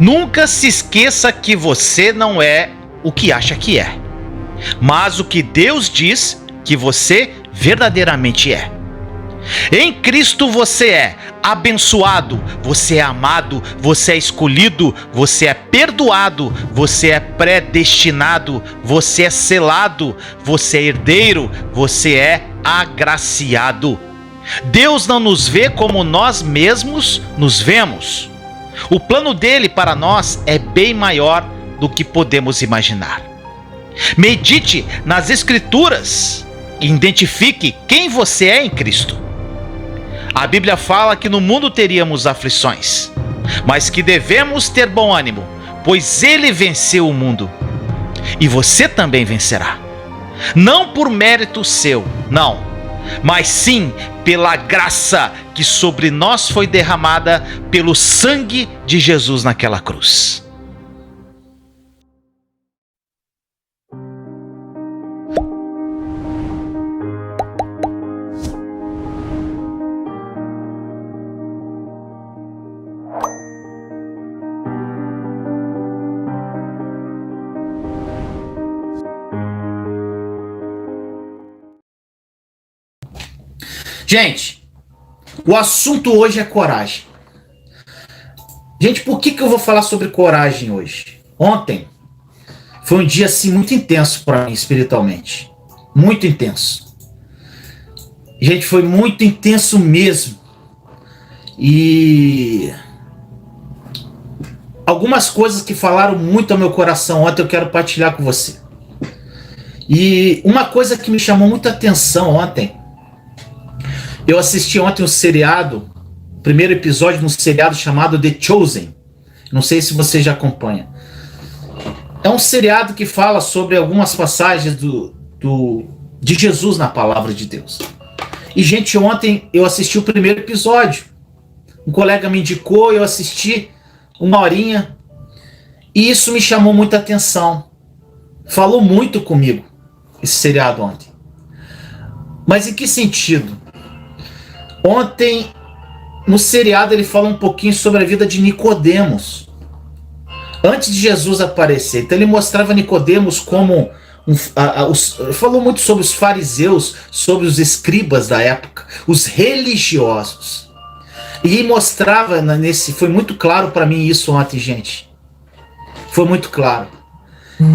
Nunca se esqueça que você não é o que acha que é, mas o que Deus diz que você verdadeiramente é. Em Cristo você é abençoado, você é amado, você é escolhido, você é perdoado, você é predestinado, você é selado, você é herdeiro, você é agraciado. Deus não nos vê como nós mesmos nos vemos. O plano dele para nós é bem maior do que podemos imaginar. Medite nas Escrituras e identifique quem você é em Cristo. A Bíblia fala que no mundo teríamos aflições, mas que devemos ter bom ânimo, pois ele venceu o mundo. E você também vencerá. Não por mérito seu, não, mas sim pela graça que sobre nós foi derramada pelo sangue de Jesus naquela cruz. Gente, o assunto hoje é coragem. Gente, por que eu vou falar sobre coragem hoje? Ontem foi um dia assim muito intenso para mim espiritualmente. Muito intenso. Gente, foi muito intenso mesmo. E algumas coisas que falaram muito ao meu coração ontem eu quero partilhar com você. E uma coisa que me chamou muita atenção ontem, eu assisti ontem um seriado, o primeiro episódio de um seriado chamado The Chosen. Não sei se você já acompanha. É um seriado que fala sobre algumas passagens de Jesus na palavra de Deus. E, gente, ontem eu assisti o primeiro episódio. Um colega me indicou, eu assisti uma horinha. E isso me chamou muita atenção. Falou muito comigo, esse seriado ontem. Mas em que sentido? Ontem, no seriado, ele fala um pouquinho sobre a vida de Nicodemos. Antes de Jesus aparecer. Então ele mostrava Nicodemos como... falou muito sobre os fariseus, sobre os escribas da época, os religiosos. E mostrava, foi muito claro para mim isso ontem, gente. Foi muito claro.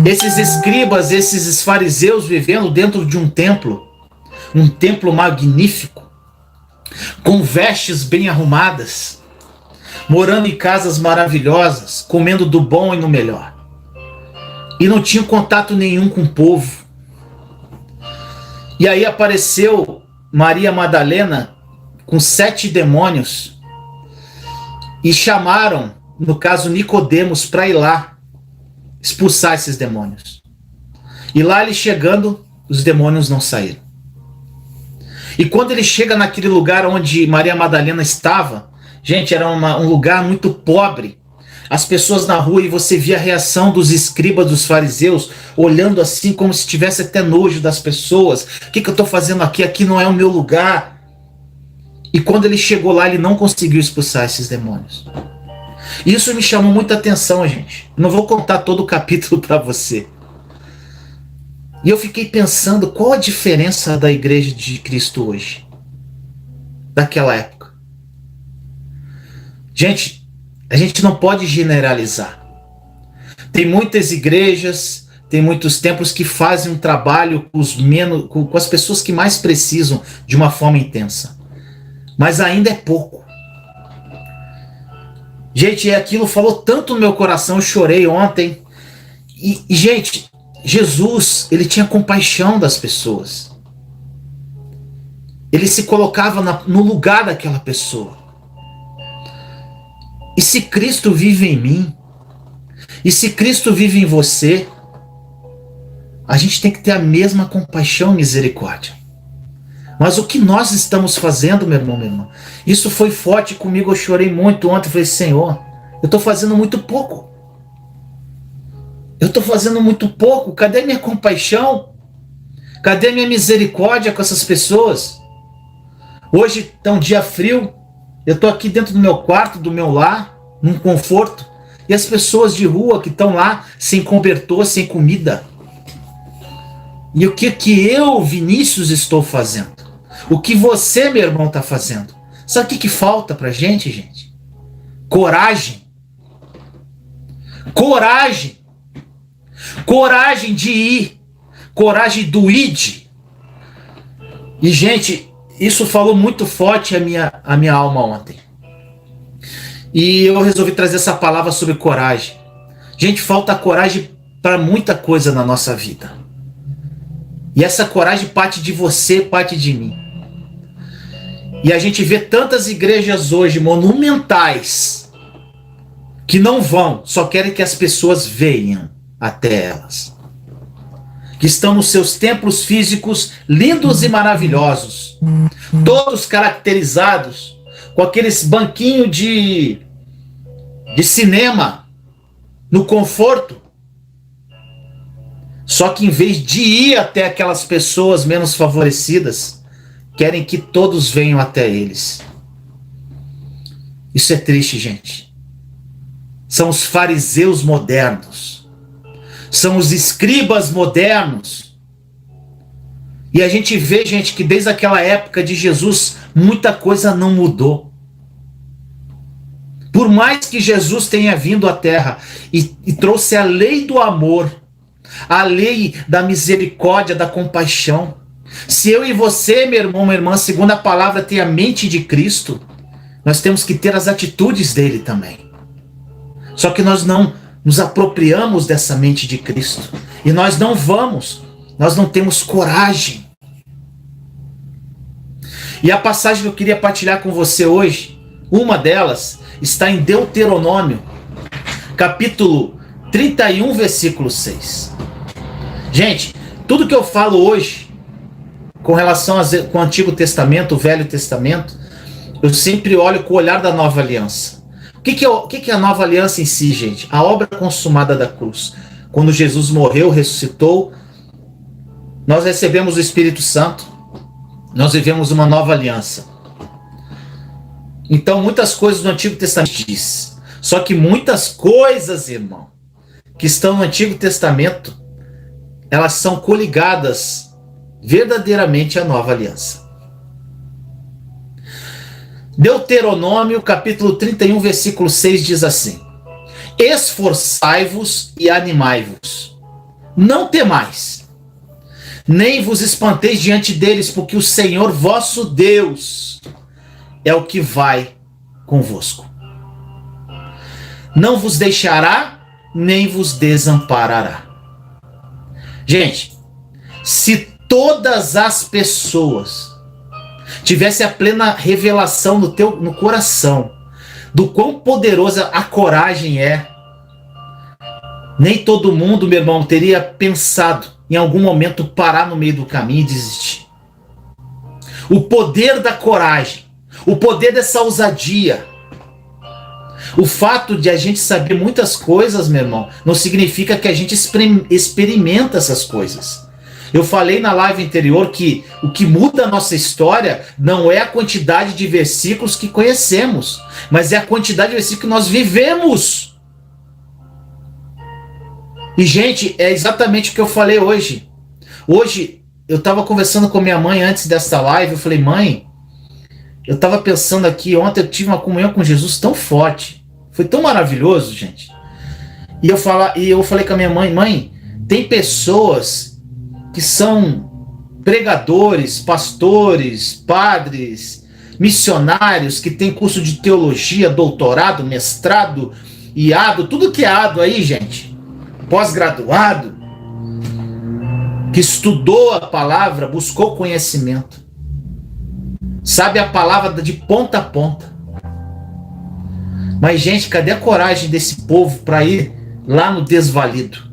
Esses escribas, esses fariseus vivendo dentro de um templo magnífico, com vestes bem arrumadas, morando em casas maravilhosas, comendo do bom e no melhor. E não tinham contato nenhum com o povo. E aí apareceu Maria Madalena com 7 demônios e chamaram, no caso, Nicodemos para ir lá expulsar esses demônios. E lá ele chegando, os demônios não saíram. E quando ele chega naquele lugar onde Maria Madalena estava, gente, era um lugar muito pobre. As pessoas na rua, e você via a reação dos escribas, dos fariseus, olhando assim como se tivesse até nojo das pessoas. O que eu estou fazendo aqui? Aqui não é o meu lugar. E quando ele chegou lá, ele não conseguiu expulsar esses demônios. Isso me chamou muita atenção, gente. Não vou contar todo o capítulo para você. E eu fiquei pensando qual a diferença da igreja de Cristo hoje, daquela época. Gente, a gente não pode generalizar. Tem muitas igrejas, tem muitos templos que fazem um trabalho com as pessoas que mais precisam de uma forma intensa. Mas ainda é pouco. Gente, aquilo falou tanto no meu coração, eu chorei ontem. E gente, Jesus, ele tinha compaixão das pessoas. Ele se colocava no lugar daquela pessoa. E se Cristo vive em mim, e se Cristo vive em você, a gente tem que ter a mesma compaixão e misericórdia. Mas o que nós estamos fazendo, meu irmão, minha irmã? Isso foi forte comigo, eu chorei muito ontem, eu falei, Senhor, eu estou fazendo muito pouco. Eu estou fazendo muito pouco, cadê minha compaixão? Cadê minha misericórdia com essas pessoas? Hoje está um dia frio, eu estou aqui dentro do meu quarto, do meu lar, num conforto, E as pessoas de rua que estão lá sem cobertor, sem comida. E o que eu, Vinícius, estou fazendo? O que você, meu irmão, está fazendo? Sabe o que falta pra gente, gente? Coragem. Coragem. Coragem de ir. Coragem do id. E, gente, isso falou muito forte a minha alma ontem. E eu resolvi trazer essa palavra sobre coragem. Gente, falta coragem para muita coisa na nossa vida. E essa coragem parte de você, parte de mim. E a gente vê tantas igrejas hoje monumentais que não vão, só querem que as pessoas venham até elas. Que estão nos seus templos físicos lindos e maravilhosos, todos caracterizados com aqueles banquinhos de cinema, no conforto. Só que em vez de ir até aquelas pessoas menos favorecidas, querem que todos venham até eles. Isso é triste, gente. São os fariseus modernos. São os escribas modernos. E a gente vê, gente, que desde aquela época de Jesus, muita coisa não mudou. Por mais que Jesus tenha vindo à Terra e trouxe a lei do amor, a lei da misericórdia, da compaixão. Se eu e você, meu irmão, minha irmã, segundo a palavra, tem a mente de Cristo, nós temos que ter as atitudes dele também. Só que nós não nos apropriamos dessa mente de Cristo. E nós não temos coragem. E a passagem que eu queria partilhar com você hoje, uma delas, está em Deuteronômio, capítulo 31, versículo 6. Gente, tudo que eu falo hoje, com relação com o Antigo Testamento, o Velho Testamento, eu sempre olho com o olhar da Nova Aliança. O que é a Nova Aliança em si, gente? A obra consumada da cruz. Quando Jesus morreu, ressuscitou, nós recebemos o Espírito Santo, nós vivemos uma nova aliança. Então, muitas coisas do Antigo Testamento diz. Só que muitas coisas, irmão, que estão no Antigo Testamento, elas são coligadas verdadeiramente à nova aliança. Deuteronômio, capítulo 31, versículo 6 diz assim: esforçai-vos e animai-vos, não temais, nem vos espanteis diante deles, porque o Senhor vosso Deus é o que vai convosco. Não vos deixará, nem vos desamparará. Gente, se todas as pessoas tivessem a plena revelação no coração do quão poderosa a coragem é, nem todo mundo, meu irmão, teria pensado em algum momento parar no meio do caminho e desistir. O poder da coragem, o poder dessa ousadia, o fato de a gente saber muitas coisas, meu irmão, não significa que a gente experimenta essas coisas. Eu falei na live anterior que o que muda a nossa história não é a quantidade de versículos que conhecemos, mas é a quantidade de versículos que nós vivemos. E, gente, é exatamente o que eu falei hoje. Hoje, eu estava conversando com minha mãe antes dessa live, eu falei: mãe, eu estava pensando aqui, ontem eu tive uma comunhão com Jesus tão forte, foi tão maravilhoso, gente. E eu falei com a minha mãe: mãe, tem pessoas que são pregadores, pastores, padres, missionários, que têm curso de teologia, doutorado, mestrado, IADO, tudo que é ADO aí, gente, pós-graduado, que estudou a palavra, buscou conhecimento, sabe a palavra de ponta a ponta. Mas, gente, cadê a coragem desse povo para ir lá no desvalido?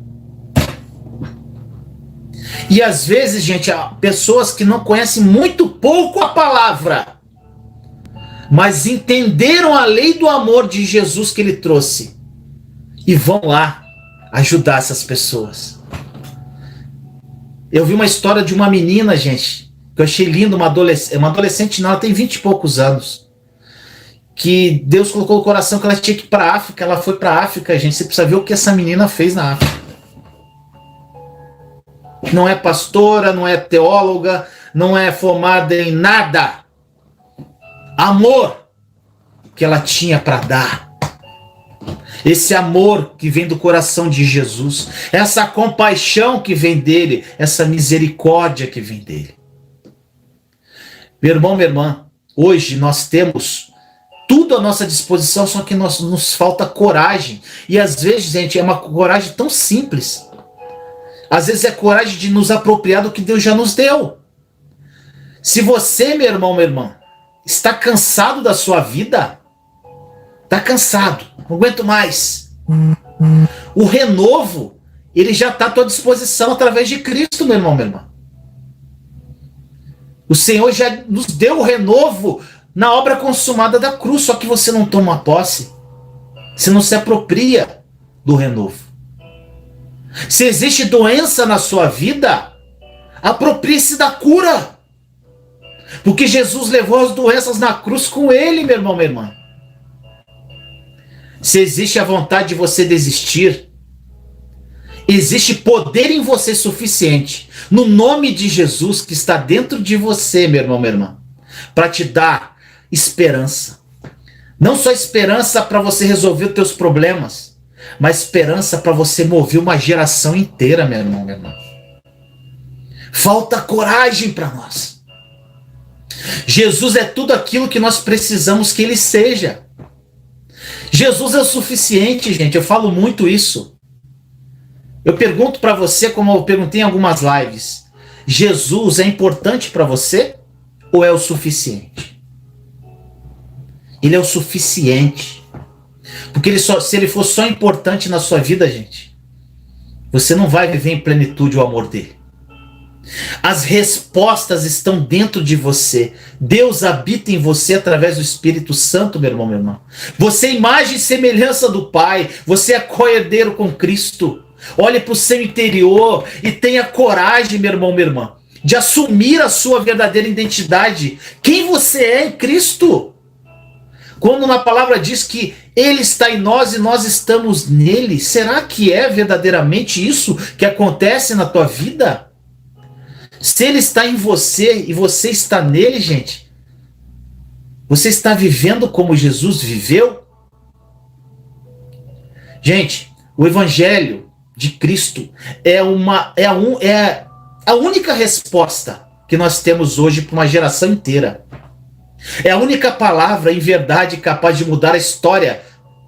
E às vezes, gente, há pessoas que não conhecem muito pouco a palavra, mas entenderam a lei do amor de Jesus que ele trouxe e vão lá ajudar essas pessoas. Eu vi uma história de uma menina, gente, que eu achei linda, uma adolescente, não, ela tem 20 e poucos anos. que Deus colocou no coração que ela tinha que ir para a África. Ela foi para a África, gente. Você precisa ver o que essa menina fez na África. Não é pastora, não é teóloga, não é formada em nada. Amor que ela tinha para dar. Esse amor que vem do coração de Jesus. Essa compaixão que vem dele. Essa misericórdia que vem dele. Meu irmão, minha irmã, hoje nós temos tudo à nossa disposição, só que nos falta coragem. E às vezes, gente, é uma coragem tão simples. Às vezes é coragem de nos apropriar do que Deus já nos deu. Se você, meu irmão, minha irmã, está cansado da sua vida, está cansado, não aguento mais. O renovo, ele já está à tua disposição através de Cristo, meu irmão, minha irmã. O Senhor já nos deu o renovo na obra consumada da cruz, só que você não toma posse. Você não se apropria do renovo. Se existe doença na sua vida, aproprie-se da cura. Porque Jesus levou as doenças na cruz com ele, meu irmão, minha irmã. Se existe a vontade de você desistir, existe poder em você suficiente, no nome de Jesus que está dentro de você, meu irmão, minha irmã, para te dar esperança. Não só esperança para você resolver os teus problemas, mas esperança para você mover uma geração inteira, meu irmão, minha irmã. Falta coragem para nós. Jesus é tudo aquilo que nós precisamos que ele seja. Jesus é o suficiente, gente. Eu falo muito isso. Eu pergunto para você, como eu perguntei em algumas lives, Jesus é importante para você ou é o suficiente? Ele é o suficiente. Porque se ele for só importante na sua vida, gente, você não vai viver em plenitude o amor dele. As respostas estão dentro de você. Deus habita em você através do Espírito Santo, meu irmão, minha irmã. Você é imagem e semelhança do Pai. Você é co-herdeiro com Cristo. Olhe para o seu interior e tenha coragem, meu irmão, minha irmã, de assumir a sua verdadeira identidade. Quem você é em Cristo. Quando na palavra diz que ele está em nós e nós estamos nele, será que é verdadeiramente isso que acontece na tua vida? Se ele está em você e você está nele, gente, você está vivendo como Jesus viveu? Gente, o Evangelho de Cristo é a única resposta que nós temos hoje para uma geração inteira. É a única palavra em verdade capaz de mudar a história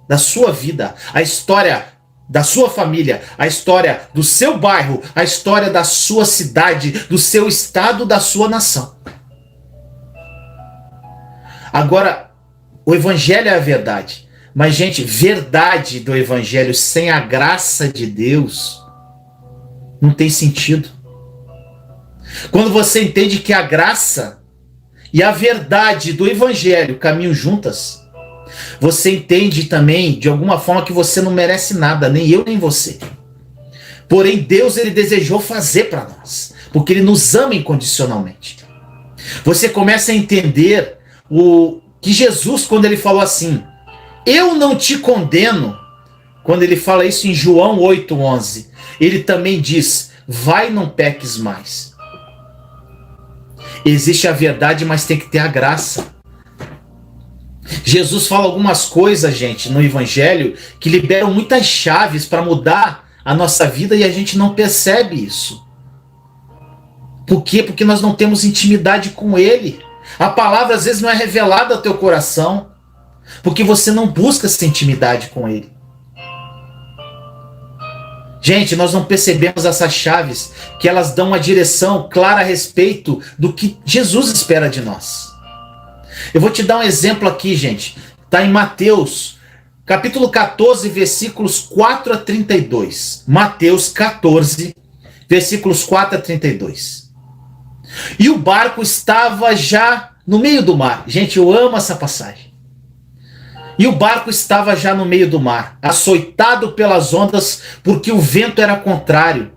da sua vida, a história da sua família, a história do seu bairro, a história da sua cidade, do seu estado, da sua nação. Agora, o Evangelho é a verdade. Mas, gente, verdade do Evangelho sem a graça de Deus não tem sentido. Quando você entende que a graça e a verdade do Evangelho caminham juntas, você entende também, de alguma forma, que você não merece nada, nem eu, nem você. Porém, Deus, ele desejou fazer para nós, porque ele nos ama incondicionalmente. Você começa a entender o que Jesus, quando ele falou assim, eu não te condeno, quando ele fala isso em João 8,11, ele também diz, vai, não peques mais. Existe a verdade, mas tem que ter a graça. Jesus fala algumas coisas, gente, no Evangelho, que liberam muitas chaves para mudar a nossa vida e a gente não percebe isso. Por quê? Porque nós não temos intimidade com Ele. A palavra às vezes não é revelada ao teu coração, porque você não busca essa intimidade com Ele. Gente, nós não percebemos essas chaves, que elas dão uma direção clara a respeito do que Jesus espera de nós. Eu vou te dar um exemplo aqui, gente. Está em Mateus, capítulo 14, versículos 4 a 32. Mateus 14, versículos 4 a 32. E o barco estava já no meio do mar. Gente, eu amo essa passagem. E o barco estava já no meio do mar, açoitado pelas ondas, porque o vento era contrário.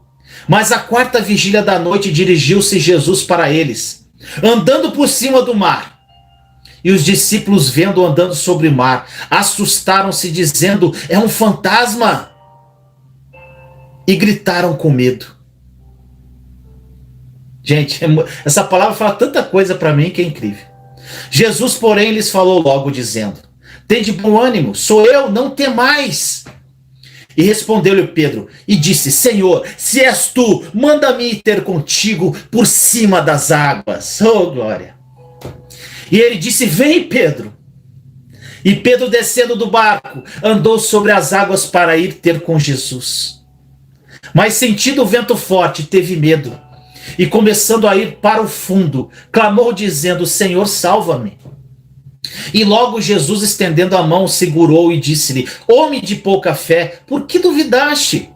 Mas à quarta vigília da noite dirigiu-se Jesus para eles, andando por cima do mar. E os discípulos, vendo andando sobre o mar, assustaram-se, dizendo: é um fantasma! E gritaram com medo. Gente, essa palavra fala tanta coisa para mim que é incrível. Jesus, porém, lhes falou logo, dizendo: tende bom ânimo, sou eu, não temais. E respondeu-lhe Pedro e disse: Senhor, se és tu, manda-me ir ter contigo por cima das águas. Oh, glória! E ele disse: vem, Pedro. E Pedro, descendo do barco, andou sobre as águas para ir ter com Jesus. Mas, sentindo o vento forte, teve medo. E, começando a ir para o fundo, clamou, dizendo: Senhor, salva-me. E logo Jesus, estendendo a mão, segurou e disse-lhe: homem de pouca fé, por que duvidaste?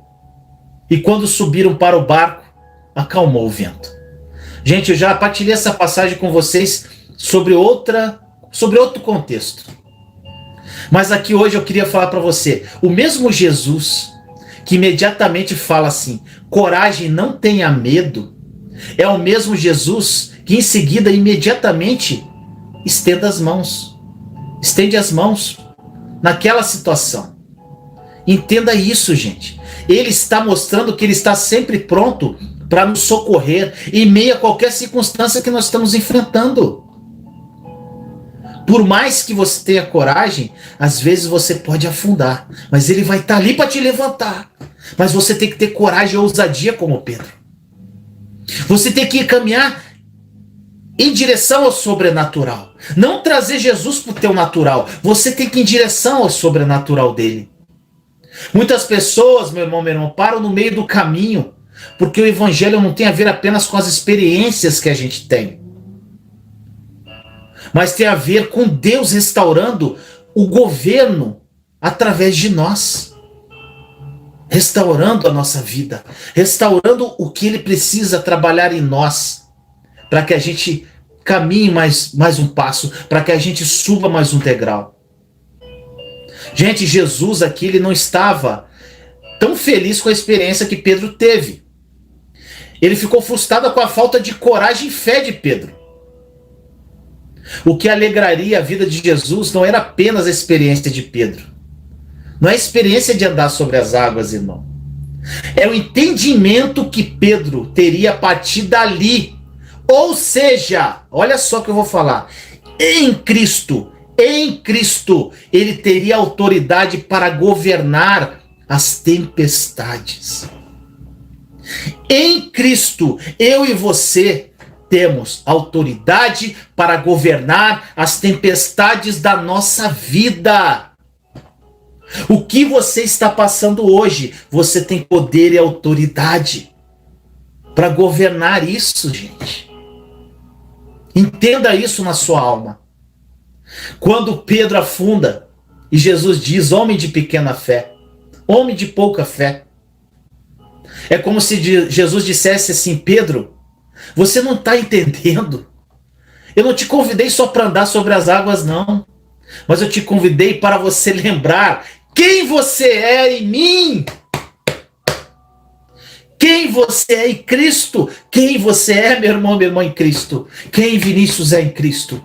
E quando subiram para o barco, acalmou o vento. Gente, eu já partilhei essa passagem com vocês sobre outro contexto. Mas aqui hoje eu queria falar para você, o mesmo Jesus que imediatamente fala assim: coragem, não tenha medo, é o mesmo Jesus que em seguida, imediatamente, estende as mãos naquela situação. Entenda isso, gente. Ele está mostrando que ele está sempre pronto para nos socorrer em meio a qualquer circunstância que nós estamos enfrentando. Por mais que você tenha coragem, às vezes você pode afundar, mas ele vai estar ali para te levantar. Mas você tem que ter coragem e ousadia como Pedro. Você tem que caminhar em direção ao sobrenatural. Não trazer Jesus para o teu natural. Você tem que ir em direção ao sobrenatural dele. Muitas pessoas, meu irmão, param no meio do caminho, porque o evangelho não tem a ver apenas com as experiências que a gente tem, mas tem a ver com Deus restaurando o governo através de nós. Restaurando a nossa vida. Restaurando o que ele precisa trabalhar em nós. Para que a gente caminhe mais um passo. Para que a gente suba mais um degrau. Gente, Jesus aqui, ele não estava tão feliz com a experiência que Pedro teve. Ele ficou frustrado com a falta de coragem e fé de Pedro. O que alegraria a vida de Jesus não era apenas a experiência de Pedro. Não é a experiência de andar sobre as águas, irmão. É o entendimento que Pedro teria a partir dali. Ou seja, olha só o que eu vou falar. Em Cristo, ele teria autoridade para governar as tempestades. Em Cristo, eu e você temos autoridade para governar as tempestades da nossa vida. O que você está passando hoje, você tem poder e autoridade para governar isso, gente. Entenda isso na sua alma. Quando Pedro afunda e Jesus diz: homem de pequena fé, homem de pouca fé, é como se Jesus dissesse assim: Pedro, você não está entendendo. Eu não te convidei só para andar sobre as águas, não. Mas eu te convidei para você lembrar quem você é em mim. Quem você é em Cristo. Quem você é, meu irmão, minha irmã, em Cristo. Quem Vinícius é em Cristo.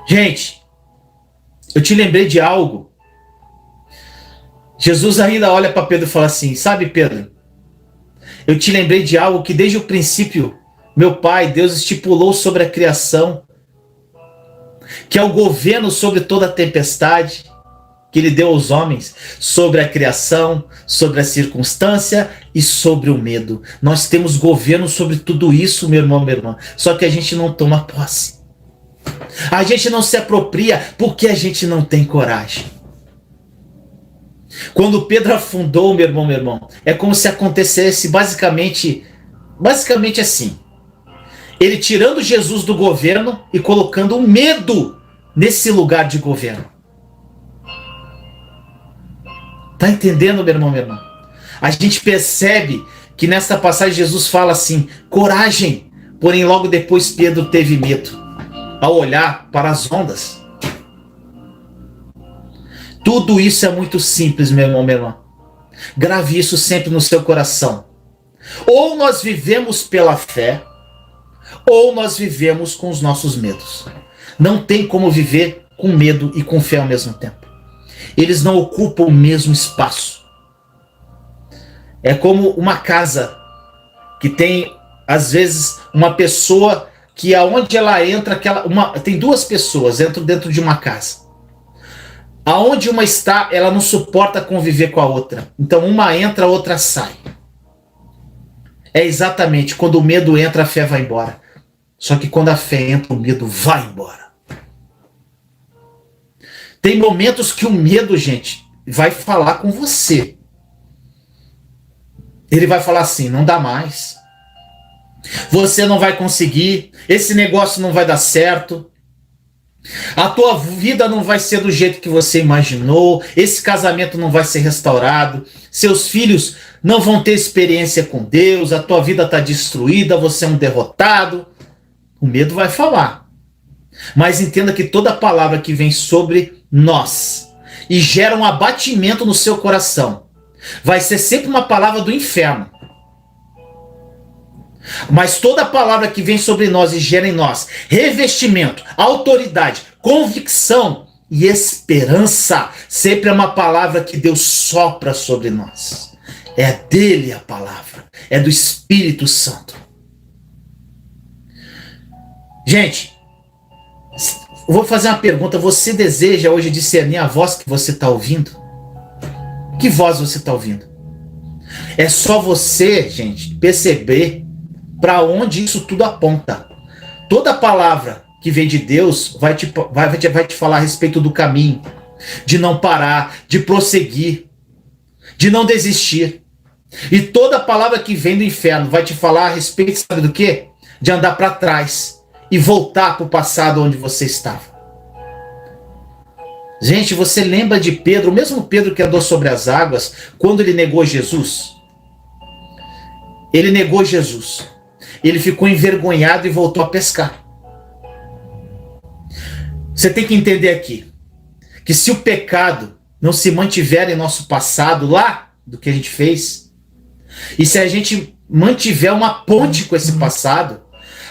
Gente, eu te lembrei de algo. Jesus ainda olha para Pedro e fala assim: sabe, Pedro, eu te lembrei de algo que desde o princípio, meu Pai, Deus estipulou sobre a criação, que é o governo sobre toda a tempestade que ele deu aos homens, sobre a criação, sobre a circunstância e sobre o medo. Nós temos governo sobre tudo isso, meu irmão, minha irmã, só que a gente não toma posse. A gente não se apropria porque a gente não tem coragem. Quando Pedro afundou, meu irmão, é como se acontecesse basicamente assim. Ele tirando Jesus do governo e colocando o medo nesse lugar de governo. Tá entendendo, meu irmão, minha irmã? A gente percebe que nessa passagem Jesus fala assim: coragem, porém logo depois Pedro teve medo ao olhar para as ondas. Tudo isso é muito simples, meu irmão, minha irmã. Grave isso sempre no seu coração. Ou nós vivemos pela fé, ou nós vivemos com os nossos medos. Não tem como viver com medo e com fé ao mesmo tempo. Eles não ocupam o mesmo espaço. É como uma casa que tem, às vezes, uma pessoa que aonde ela entra, tem duas pessoas dentro de uma casa. Aonde uma está, ela não suporta conviver com a outra. Então uma entra, a outra sai. É exatamente quando o medo entra, a fé vai embora. Só que quando a fé entra, o medo vai embora. Tem momentos que o medo, gente, vai falar com você. Ele vai falar assim, não dá mais. Você não vai conseguir, esse negócio não vai dar certo. A tua vida não vai ser do jeito que você imaginou, esse casamento não vai ser restaurado, seus filhos não vão ter experiência com Deus, a tua vida está destruída, você é um derrotado. O medo vai falar. Mas entenda que toda palavra que vem sobre nós e gera um abatimento no seu coração, vai ser sempre uma palavra do inferno. Mas toda palavra que vem sobre nós e gera em nós revestimento, autoridade, convicção e esperança, sempre é uma palavra que Deus sopra sobre nós. É dele a palavra, é do Espírito Santo. Gente, eu vou fazer uma pergunta. Você deseja hoje discernir a voz que você está ouvindo? Que voz você está ouvindo? É só você, gente, perceber para onde isso tudo aponta. Toda palavra que vem de Deus vai te falar a respeito do caminho, de não parar, de prosseguir, de não desistir. E toda palavra que vem do inferno vai te falar a respeito, sabe do quê? De andar para trás e voltar para o passado onde você estava. Gente, você lembra de Pedro, o mesmo Pedro que andou sobre as águas, quando ele negou Jesus? Ele negou Jesus. Ele ficou envergonhado e voltou a pescar. Você tem que entender aqui, que se o pecado não se mantiver em nosso passado, lá do que a gente fez, e se a gente mantiver uma ponte com esse passado,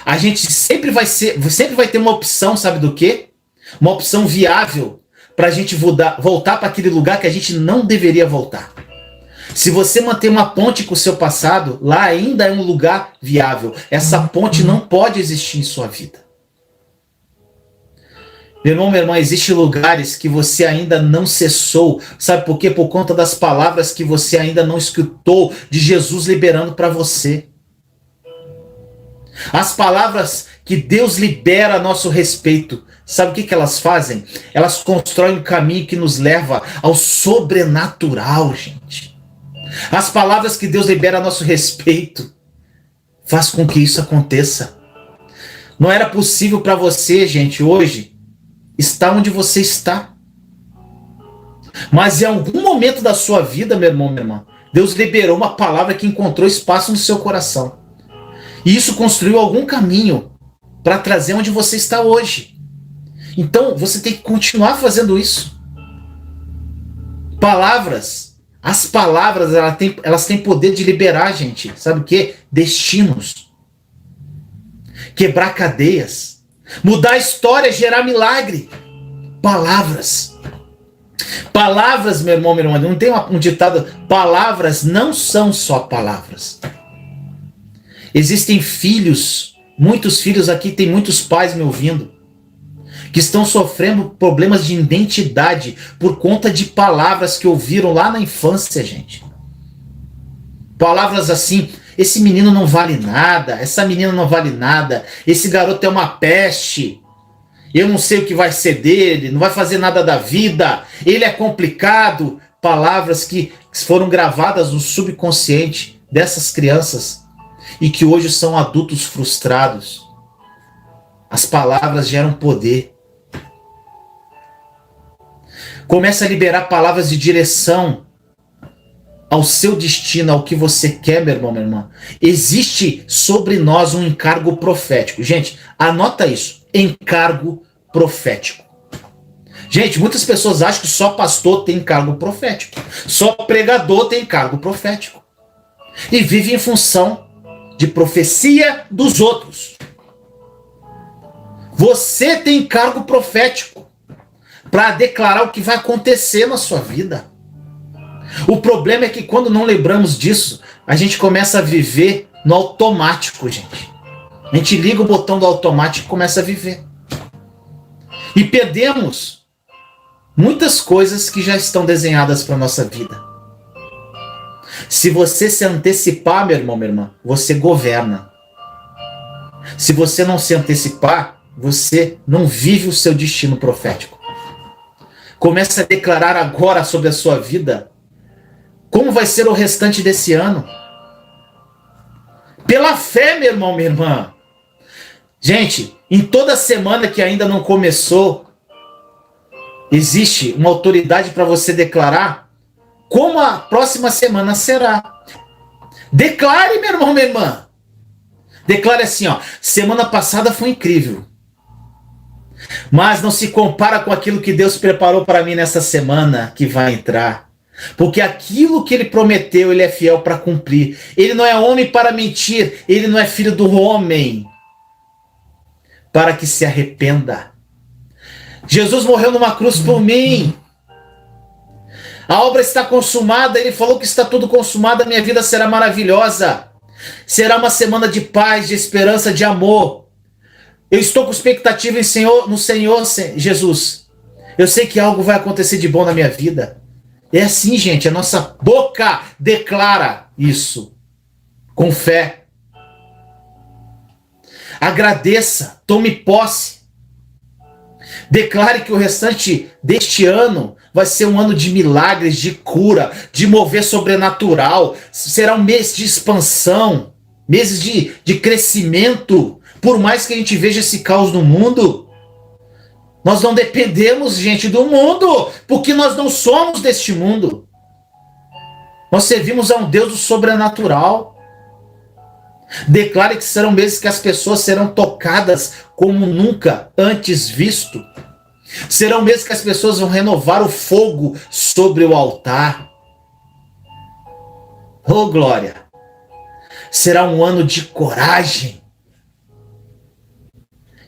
a gente sempre vai ter uma opção, sabe do quê? Uma opção viável para a gente voltar para aquele lugar que a gente não deveria voltar. Se você manter uma ponte com o seu passado, lá ainda é um lugar viável. Essa ponte não pode existir em sua vida. Meu irmão, minha irmã, existem lugares que você ainda não cessou. Sabe por quê? Por conta das palavras que você ainda não escutou de Jesus liberando para você. As palavras que Deus libera a nosso respeito, sabe o que elas fazem? Elas constroem um caminho que nos leva ao sobrenatural, gente. As palavras que Deus libera a nosso respeito faz com que isso aconteça. Não era possível para você, gente, hoje, estar onde você está. Mas em algum momento da sua vida, meu irmão, minha irmã, Deus liberou uma palavra que encontrou espaço no seu coração. E isso construiu algum caminho para trazer onde você está hoje. Então, você tem que continuar fazendo isso. As palavras, elas têm poder de liberar, gente. Sabe o quê? Destinos. Quebrar cadeias. Mudar a história, gerar milagre. Palavras. Palavras, meu irmão, minha irmã, não tem um ditado. Palavras não são só palavras. Existem filhos, muitos filhos aqui, tem muitos pais me ouvindo, que estão sofrendo problemas de identidade por conta de palavras que ouviram lá na infância, gente. Palavras assim, esse menino não vale nada, essa menina não vale nada, esse garoto é uma peste, eu não sei o que vai ser dele, não vai fazer nada da vida, ele é complicado. Palavras que foram gravadas no subconsciente dessas crianças e que hoje são adultos frustrados. As palavras geram poder. Comece a liberar palavras de direção ao seu destino, ao que você quer, meu irmão, minha irmã. Existe sobre nós um encargo profético. Gente, anota isso. Encargo profético. Gente, muitas pessoas acham que só pastor tem encargo profético. Só pregador tem encargo profético. E vive em função de profecia dos outros. Você tem cargo profético para declarar o que vai acontecer na sua vida. O problema é que quando não lembramos disso, a gente começa a viver no automático, gente. A gente liga o botão do automático e começa a viver. E perdemos muitas coisas que já estão desenhadas para a nossa vida. Se você se antecipar, meu irmão, minha irmã, você governa. Se você não se antecipar, você não vive o seu destino profético. Comece a declarar agora sobre a sua vida como vai ser o restante desse ano. Pela fé, meu irmão, minha irmã. Gente, em toda semana que ainda não começou, existe uma autoridade para você declarar como a próxima semana será. Declare, meu irmão, minha irmã. Declare assim, ó: semana passada foi incrível, mas não se compara com aquilo que Deus preparou para mim nessa semana que vai entrar. Porque aquilo que ele prometeu, ele é fiel para cumprir. Ele não é homem para mentir, ele não é filho do homem para que se arrependa. Jesus morreu numa cruz por mim. A obra está consumada, ele falou que está tudo consumado, a minha vida será maravilhosa. Será uma semana de paz, de esperança, de amor. Eu estou com expectativa no Senhor Jesus. Eu sei que algo vai acontecer de bom na minha vida. É assim, gente, a nossa boca declara isso, com fé. Agradeça, tome posse. Declare que o restante deste ano vai ser um ano de milagres, de cura, de mover sobrenatural. Será um mês de expansão, meses de crescimento. Por mais que a gente veja esse caos no mundo, nós não dependemos, gente, do mundo, porque nós não somos deste mundo. Nós servimos a um Deus do sobrenatural. Declare que serão meses que as pessoas serão tocadas como nunca antes visto. Serão meses que as pessoas vão renovar o fogo sobre o altar. Oh, glória! Será um ano de coragem.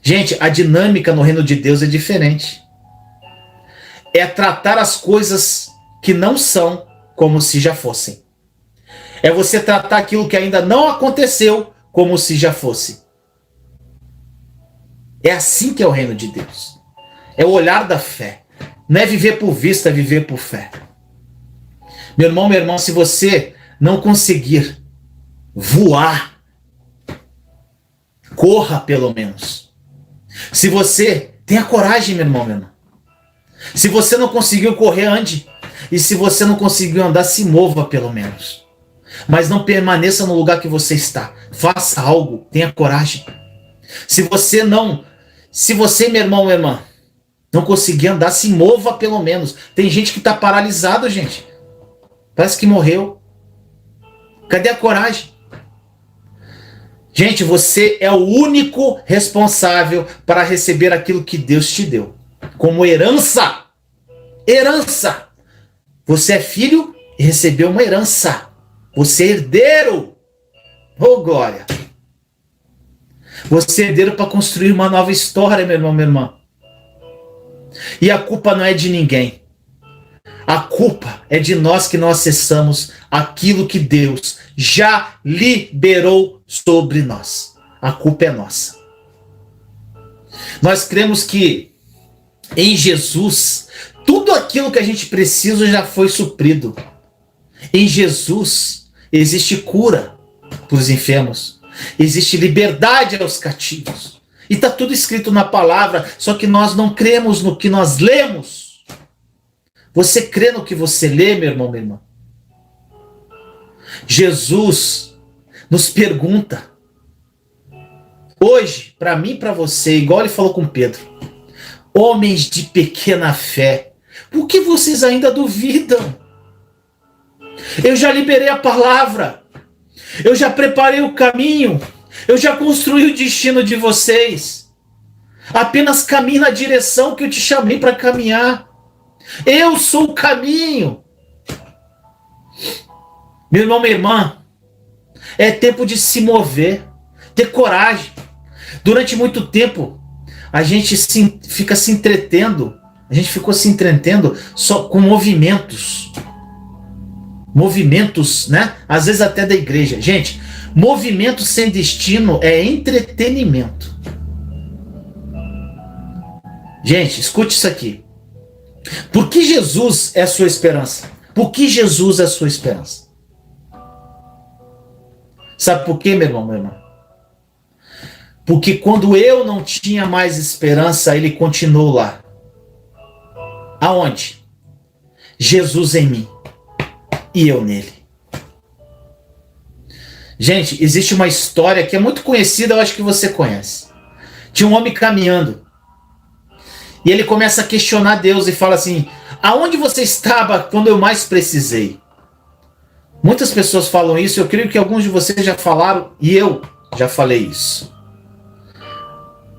Gente, a dinâmica no reino de Deus é diferente. É tratar as coisas que não são como se já fossem. É você tratar aquilo que ainda não aconteceu como se já fosse. É assim que é o reino de Deus. É o olhar da fé. Não é viver por vista, é viver por fé. Meu irmão, minha irmã, se você não conseguir voar, corra pelo menos. Se você tenha coragem, meu irmão, minha irmã. Se você não conseguiu correr, ande. E se você não conseguiu andar, se mova pelo menos. Mas não permaneça no lugar que você está. Faça algo, tenha coragem. Se você, meu irmão, minha irmã, não conseguir andar, se mova pelo menos. Tem gente que está paralisado, gente. Parece que morreu. Cadê a coragem? Gente, você é o único responsável para receber aquilo que Deus te deu. Como herança. Herança. Você é filho e recebeu uma herança. Você é herdeiro. Oh, glória. Você é herdeiro para construir uma nova história, meu irmão, minha irmã. E a culpa não é de ninguém. A culpa é de nós que não acessamos aquilo que Deus já liberou sobre nós. A culpa é nossa. Nós cremos que em Jesus, tudo aquilo que a gente precisa já foi suprido. Em Jesus existe cura para os enfermos. Existe liberdade aos cativos. E está tudo escrito na palavra, só que nós não cremos no que nós lemos. Você crê no que você lê, meu irmão, minha irmã? Jesus nos pergunta, hoje, para mim e para você, igual ele falou com Pedro, homens de pequena fé, por que vocês ainda duvidam? Eu já liberei a palavra, eu já preparei o caminho, eu já construí o destino de vocês. Apenas caminhe na direção que eu te chamei para caminhar. Eu sou o caminho. Meu irmão, minha irmã, é tempo de se mover, ter coragem. Durante muito tempo, a gente fica se entretendo, a gente ficou se entretendo só com movimentos. Movimentos, né? Às vezes até da igreja. Gente, movimento sem destino é entretenimento. Gente, escute isso aqui. Por que Jesus é a sua esperança? Por que Jesus é a sua esperança? Sabe por quê, meu irmão, minha irmã? Porque quando eu não tinha mais esperança, ele continuou lá. Aonde? Jesus em mim e eu nele. Gente, existe uma história que é muito conhecida, eu acho que você conhece. Tinha um homem caminhando e ele começa a questionar Deus e fala assim: aonde você estava quando eu mais precisei? Muitas pessoas falam isso, eu creio que alguns de vocês já falaram e eu já falei isso.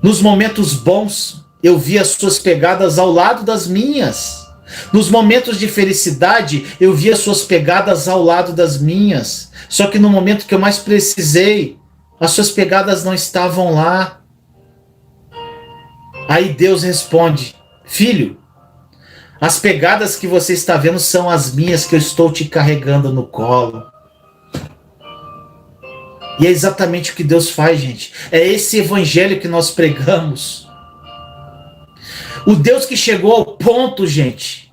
Nos momentos bons, eu vi as suas pegadas ao lado das minhas. Nos momentos de felicidade, eu vi as suas pegadas ao lado das minhas. Só que no momento que eu mais precisei, as suas pegadas não estavam lá. Aí Deus responde: filho, as pegadas que você está vendo são as minhas que eu estou te carregando no colo. E é exatamente o que Deus faz, gente. É esse evangelho que nós pregamos. O Deus que chegou ao ponto, gente,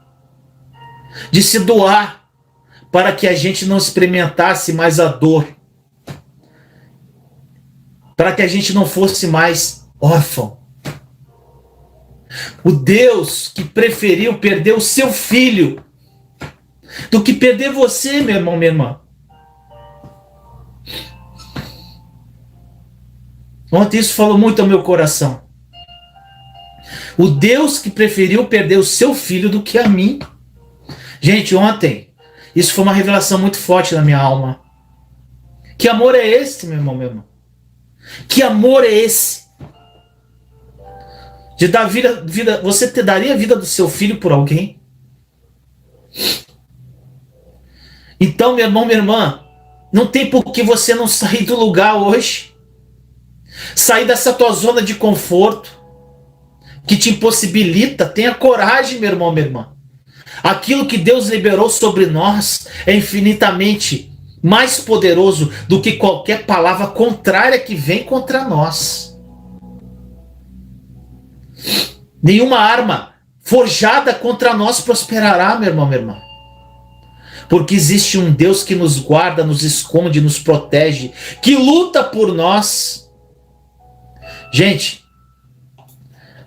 de se doar para que a gente não experimentasse mais a dor. Para que a gente não fosse mais órfão. O Deus que preferiu perder o seu filho do que perder você, meu irmão, minha irmã. Ontem isso falou muito ao meu coração. O Deus que preferiu perder o seu filho do que a mim. Gente, ontem, isso foi uma revelação muito forte na minha alma. Que amor é esse, meu irmão, meu irmão? Que amor é esse? De dar vida, você te daria a vida do seu filho por alguém? Então, meu irmão, minha irmã, não tem por que você não sair do lugar hoje. Sair dessa tua zona de conforto que te impossibilita. Tenha coragem, meu irmão, minha irmã. Aquilo que Deus liberou sobre nós é infinitamente mais poderoso do que qualquer palavra contrária que vem contra nós. Nenhuma arma forjada contra nós prosperará, meu irmão, minha irmã. Porque existe um Deus que nos guarda, nos esconde, nos protege, que luta por nós. Gente,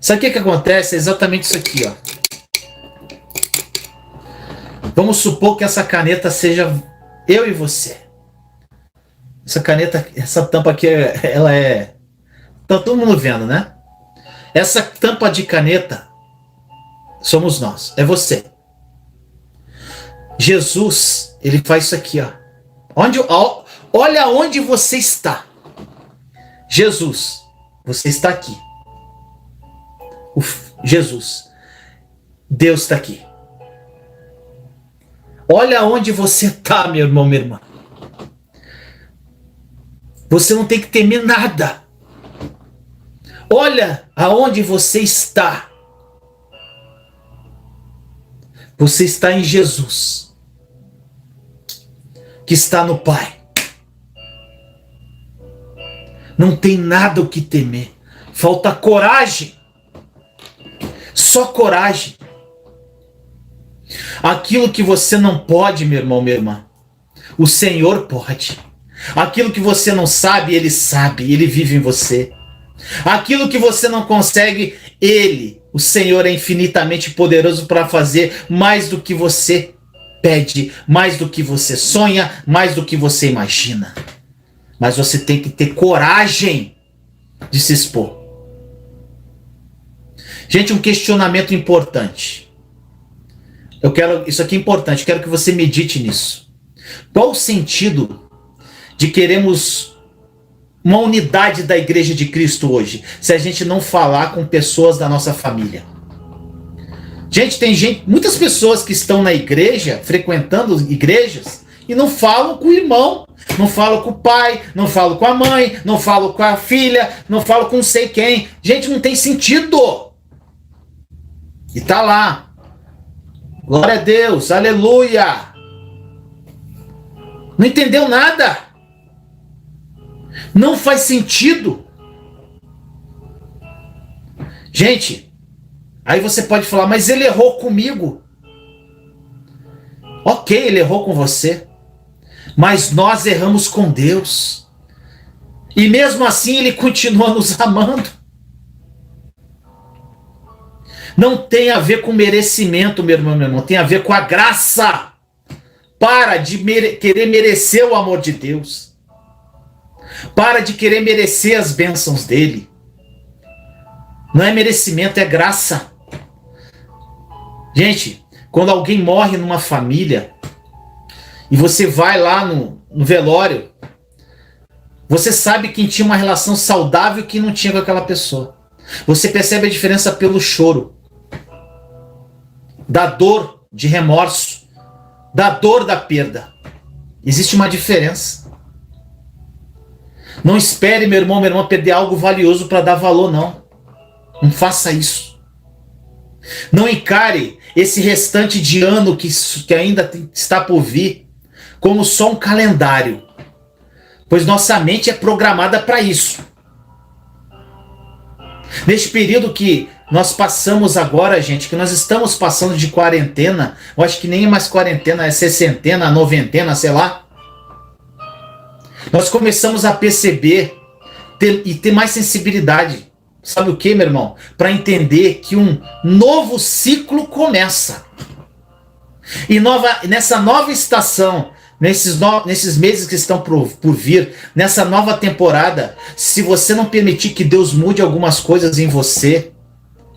sabe o que acontece? É exatamente isso aqui, ó. Vamos supor que essa caneta seja eu e você. Essa caneta, essa tampa aqui, ela é... Tá todo mundo vendo, né? Essa tampa de caneta somos nós, é você. Jesus, ele faz isso aqui, ó. Olha onde você está. Jesus, você está aqui. Jesus, Deus está aqui. Olha onde você está, meu irmão, minha irmã. Você não tem que temer nada. Olha aonde você está. Você está em Jesus, que está no Pai. Não tem nada o que temer. Falta coragem. Só coragem. Aquilo que você não pode, meu irmão, minha irmã, o Senhor pode. Aquilo que você não sabe, Ele sabe. Ele vive em você. Aquilo que você não consegue, Ele, o Senhor, é infinitamente poderoso para fazer mais do que você pede, mais do que você sonha, mais do que você imagina. Mas você tem que ter coragem de se expor. Gente, um questionamento importante. Isso aqui é importante, quero que você medite nisso. Qual o sentido de queremos uma unidade da Igreja de Cristo hoje, se a gente não falar com pessoas da nossa família? Gente, muitas pessoas que estão na igreja, frequentando igrejas, e não falo com o irmão, não falo com o pai, não falo com a mãe, não falo com a filha, não falo com não sei quem. Gente, não tem sentido. E tá lá. Glória a Deus, aleluia. Não entendeu nada. Não faz sentido. Gente, aí você pode falar, mas ele errou comigo. Ok, ele errou com você. Mas nós erramos com Deus. E mesmo assim ele continua nos amando. Não tem a ver com merecimento, meu irmão. Tem a ver com a graça. Para de querer merecer o amor de Deus. Para de querer merecer as bênçãos dele. Não é merecimento, é graça. Gente, quando alguém morre numa família e você vai lá no velório, você sabe quem tinha uma relação saudável e quem não tinha com aquela pessoa. Você percebe a diferença pelo choro, da dor de remorso, da dor da perda. Existe uma diferença. Não espere, meu irmão, minha irmã, perder algo valioso para dar valor, não. Não faça isso. Não encare esse restante de ano que ainda está por vir como só um calendário, pois nossa mente é programada para isso. Neste período que nós passamos agora, gente, que nós estamos passando de quarentena, eu acho que nem é mais quarentena, é sessentena, noventena, sei lá. Nós começamos a perceber e ter mais sensibilidade. Sabe o que, meu irmão? Para entender que um novo ciclo começa. E nessa nova estação, nesses meses que estão por vir, nessa nova temporada, se você não permitir que Deus mude algumas coisas em você,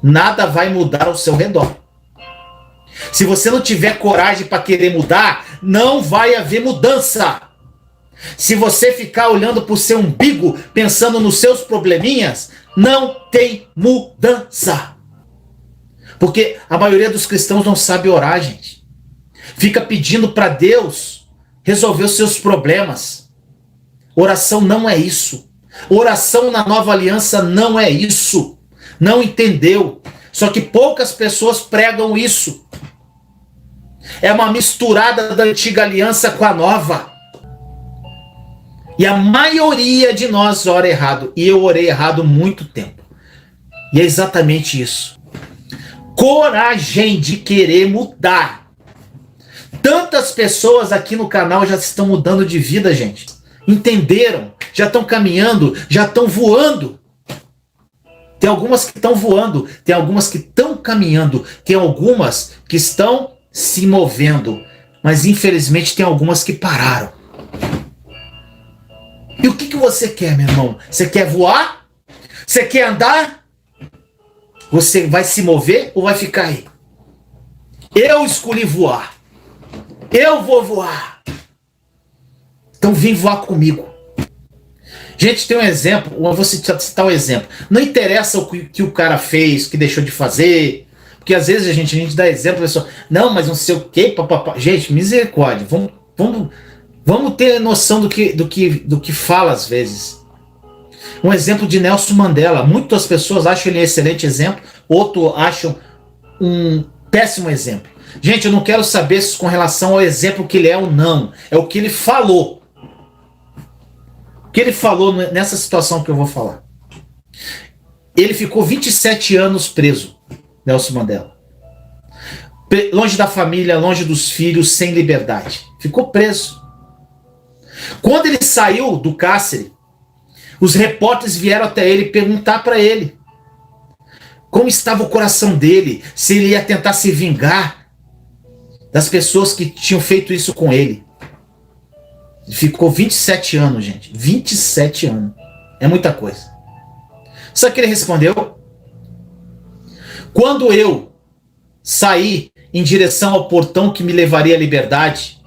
nada vai mudar ao seu redor. Se você não tiver coragem para querer mudar, não vai haver mudança. Se você ficar olhando para o seu umbigo, pensando nos seus probleminhas, não tem mudança. Porque a maioria dos cristãos não sabe orar, gente. Fica pedindo para Deus resolver os seus problemas. Oração não é isso. Oração na nova aliança não é isso. Não entendeu. Só que poucas pessoas pregam isso. É uma misturada da antiga aliança com a nova. E a maioria de nós ora errado. E eu orei errado há muito tempo. E é exatamente isso. Coragem de querer mudar. Tantas pessoas aqui no canal já estão mudando de vida, gente. Entenderam? Já estão caminhando, já estão voando. Tem algumas que estão voando, tem algumas que estão caminhando, tem algumas que estão se movendo. Mas infelizmente tem algumas que pararam. E o que você quer, meu irmão? Você quer voar? Você quer andar? Você vai se mover ou vai ficar aí? Eu escolhi voar. Eu vou voar. Então vem voar comigo. Gente, tem um exemplo. Eu vou citar um exemplo. Não interessa o que o cara fez, o que deixou de fazer. Porque às vezes a gente dá exemplo, a pessoa, não, mas não sei o quê, papapá. Gente, misericórdia. Vamos ter noção do que fala às vezes. Um exemplo de Nelson Mandela. Muitas pessoas acham ele um excelente exemplo, outros acham um péssimo exemplo. Gente, eu não quero saber se com relação ao exemplo que ele é ou não. É o que ele falou. O que ele falou nessa situação que eu vou falar. Ele ficou 27 anos preso, Nelson Mandela. Longe da família, longe dos filhos, sem liberdade. Ficou preso. Quando ele saiu do cárcere, os repórteres vieram até ele perguntar para ele como estava o coração dele, se ele ia tentar se vingar das pessoas que tinham feito isso com ele. Ele ficou 27 anos, gente. 27 anos. É muita coisa. Sabe o que ele respondeu? Quando eu saí em direção ao portão que me levaria à liberdade,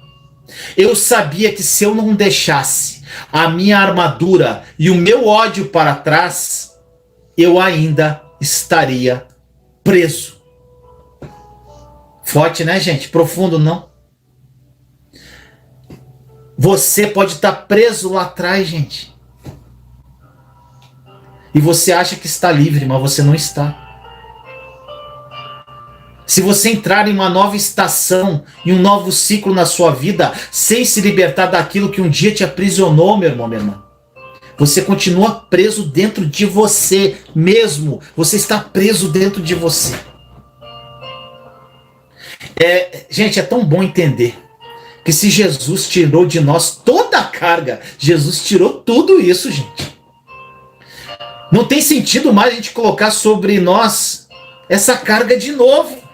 eu sabia que se eu não deixasse a minha armadura e o meu ódio para trás, eu ainda estaria preso. Forte, né, gente? Profundo, não? Você pode estar preso lá atrás, gente. E você acha que está livre, mas você não está. Se você entrar em uma nova estação, em um novo ciclo na sua vida, sem se libertar daquilo que um dia te aprisionou, meu irmão, minha irmã, você continua preso dentro de você mesmo. Você está preso dentro de você. Gente, é tão bom entender que se Jesus tirou de nós toda a carga, Jesus tirou tudo isso, gente. Não tem sentido mais a gente colocar sobre nós essa carga de novo.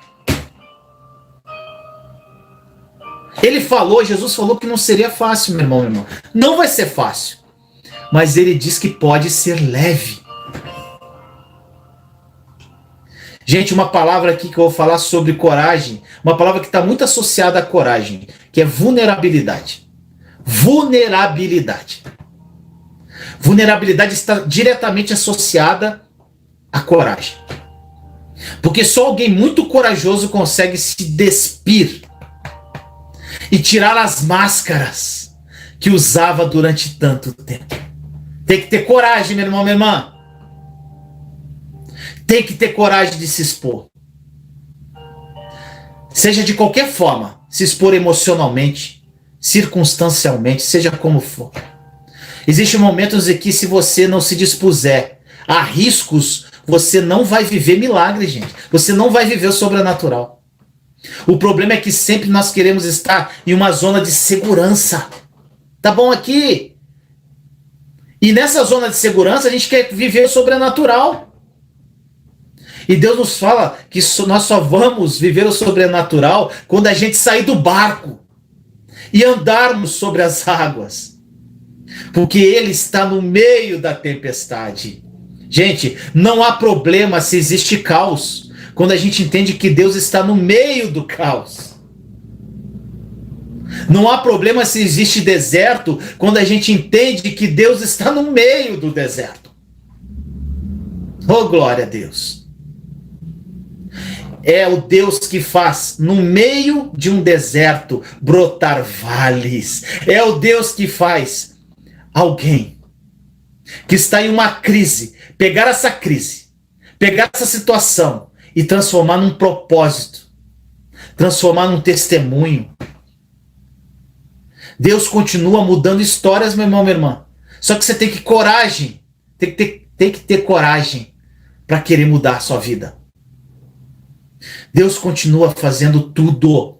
Jesus falou que não seria fácil, meu irmão. Não vai ser fácil. Mas ele diz que pode ser leve. Gente, uma palavra aqui que eu vou falar sobre coragem, uma palavra que está muito associada à coragem, que é vulnerabilidade. Vulnerabilidade. Vulnerabilidade está diretamente associada à coragem. Porque só alguém muito corajoso consegue se despir e tirar as máscaras que usava durante tanto tempo. Tem que ter coragem, meu irmão, minha irmã. Tem que ter coragem de se expor. Seja de qualquer forma, se expor emocionalmente, circunstancialmente, seja como for. Existem momentos em que, se você não se dispuser a riscos, você não vai viver milagre, gente. Você não vai viver o sobrenatural. O problema é que sempre nós queremos estar em uma zona de segurança. Tá bom aqui? E nessa zona de segurança a gente quer viver o sobrenatural. E Deus nos fala que nós só vamos viver o sobrenatural quando a gente sair do barco e andarmos sobre as águas. Porque Ele está no meio da tempestade. Gente, não há problema se existe caos, quando a gente entende que Deus está no meio do caos. Não há problema se existe deserto, quando a gente entende que Deus está no meio do deserto. Oh, glória a Deus. É o Deus que faz, no meio de um deserto, brotar vales. É o Deus que faz alguém que está em uma crise, pegar essa situação e transformar num propósito, transformar num testemunho. Deus continua mudando histórias, meu irmão, minha irmã. Só que você tem que ter coragem, tem que ter coragem para querer mudar a sua vida. Deus continua fazendo tudo.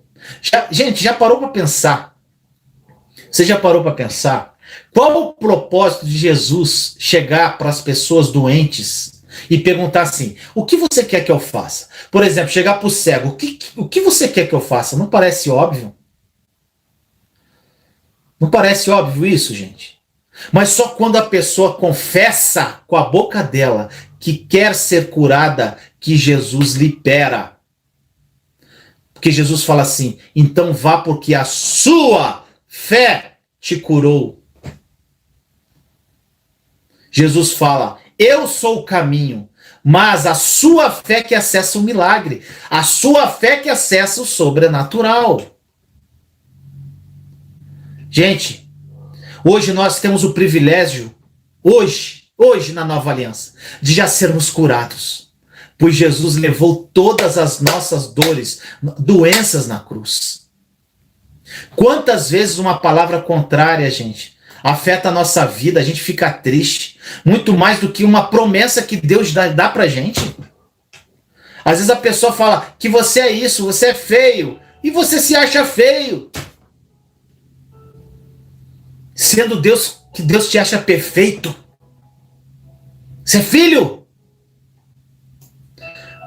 Gente, já parou para pensar? Você já parou para pensar? Qual o propósito de Jesus chegar para as pessoas doentes e perguntar assim: o que você quer que eu faça? Por exemplo, chegar para o cego: o que você quer que eu faça? Não parece óbvio? Não parece óbvio isso, gente? Mas só quando a pessoa confessa com a boca dela que quer ser curada, que Jesus libera. Porque Jesus fala assim: então vá, porque a sua fé te curou. Jesus fala: eu sou o caminho, mas a sua fé que acessa o milagre, a sua fé que acessa o sobrenatural. Gente, hoje nós temos o privilégio, hoje na Nova Aliança, de já sermos curados, pois Jesus levou todas as nossas dores, doenças na cruz. Quantas vezes uma palavra contrária, gente, afeta a nossa vida, a gente fica triste, muito mais do que uma promessa que Deus dá pra gente. Às vezes a pessoa fala que você é isso, você é feio, e você se acha feio. Sendo Deus, que Deus te acha perfeito. Você é filho.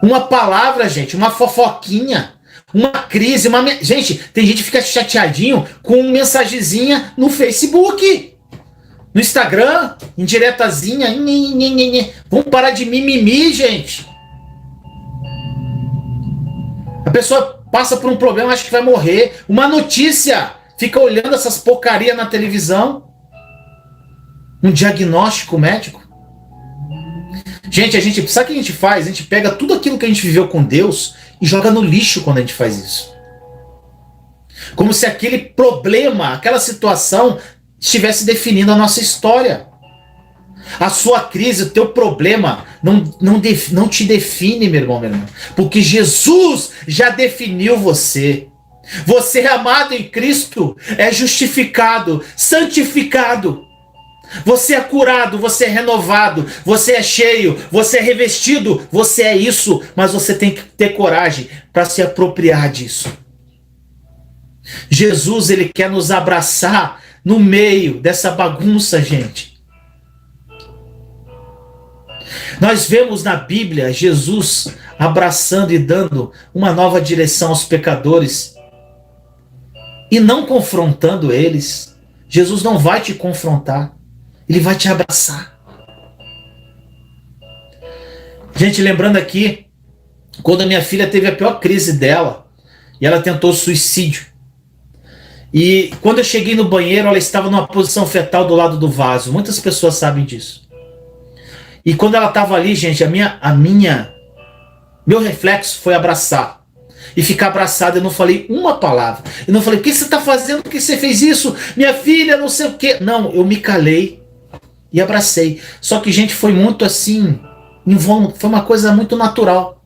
Uma palavra, gente, uma fofoquinha, uma crise, gente, tem gente que fica chateadinho com uma mensagenzinha no Facebook, no Instagram, indiretazinha. Vamos parar de mimimi, gente. A pessoa passa por um problema, acha que vai morrer. Uma notícia, fica olhando essas porcarias na televisão. Um diagnóstico médico. Gente, sabe o que a gente faz? A gente pega tudo aquilo que a gente viveu com Deus e joga no lixo quando a gente faz isso. Como se aquele problema, aquela situação estivesse definindo a nossa história. A sua crise, o teu problema não te define, meu irmão, minha irmã. Porque Jesus já definiu você. Você é amado em Cristo, é justificado, santificado. Você é curado, você é renovado, você é cheio, você é revestido, você é isso, mas você tem que ter coragem para se apropriar disso. Jesus, ele quer nos abraçar no meio dessa bagunça, gente. Nós vemos na Bíblia Jesus abraçando e dando uma nova direção aos pecadores e não confrontando eles. Jesus não vai te confrontar, ele vai te abraçar. Gente, lembrando aqui, quando a minha filha teve a pior crise dela e ela tentou suicídio. E quando eu cheguei no banheiro, ela estava numa posição fetal do lado do vaso. Muitas pessoas sabem disso. E quando ela estava ali, gente, meu reflexo foi abraçar. E ficar abraçado, eu não falei uma palavra. Eu não falei, o que você está fazendo? Por que você fez isso? Minha filha, não sei o quê. Não, eu me calei e abracei. Só que, gente, foi muito assim, foi uma coisa muito natural.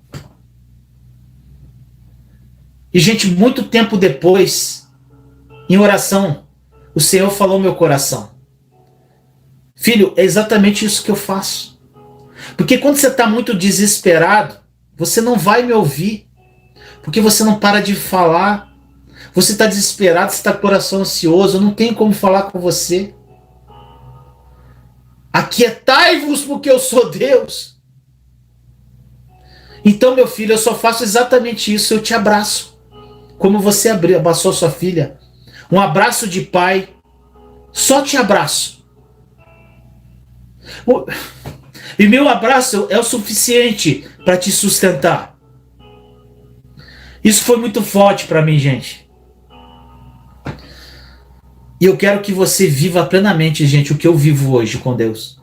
E, gente, muito tempo depois, em oração, o Senhor falou no meu coração. Filho, é exatamente isso que eu faço. Porque quando você está muito desesperado, você não vai me ouvir. Porque você não para de falar. Você está desesperado, você está com o coração ansioso. Eu não tenho como falar com você. Aquietai-vos porque eu sou Deus. Então, meu filho, eu só faço exatamente isso. Eu te abraço. Como você abraçou sua filha. Um abraço de pai. Só te abraço. E meu abraço é o suficiente para te sustentar. Isso foi muito forte para mim, gente. E eu quero que você viva plenamente, gente, o que eu vivo hoje com Deus.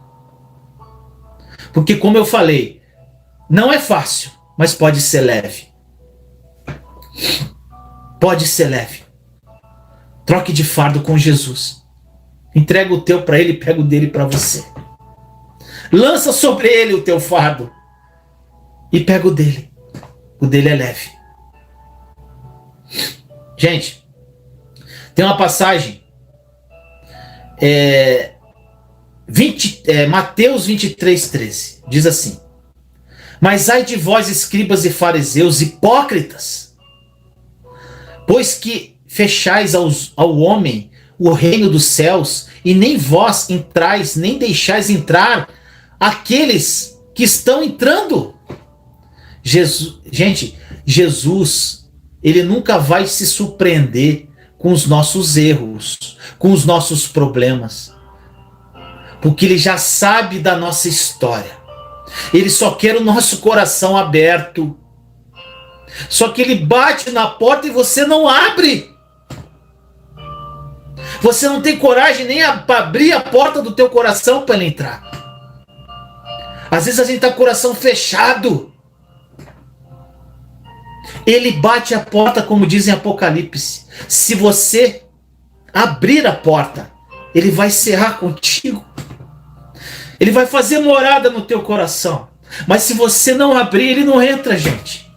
Porque, como eu falei, não é fácil, mas pode ser leve. Pode ser leve. Troque de fardo com Jesus. Entrega o teu para ele e pega o dele para você. Lança sobre ele o teu fardo e pega o dele. O dele é leve. Gente, tem uma passagem, Mateus 23:13, diz assim: Mas ai de vós, escribas e fariseus, hipócritas, pois que fechais ao homem o reino dos céus, e nem vós entrais, nem deixais entrar aqueles que estão entrando. Jesus, ele nunca vai se surpreender com os nossos erros, com os nossos problemas, porque ele já sabe da nossa história. Ele só quer o nosso coração aberto. Só que ele bate na porta e você não abre. Você não tem coragem nem para abrir a porta do teu coração para ele entrar. Às vezes a gente está com o coração fechado. Ele bate a porta, como diz em Apocalipse. Se você abrir a porta, ele vai cerrar contigo. Ele vai fazer morada no teu coração. Mas se você não abrir, ele não entra, gente.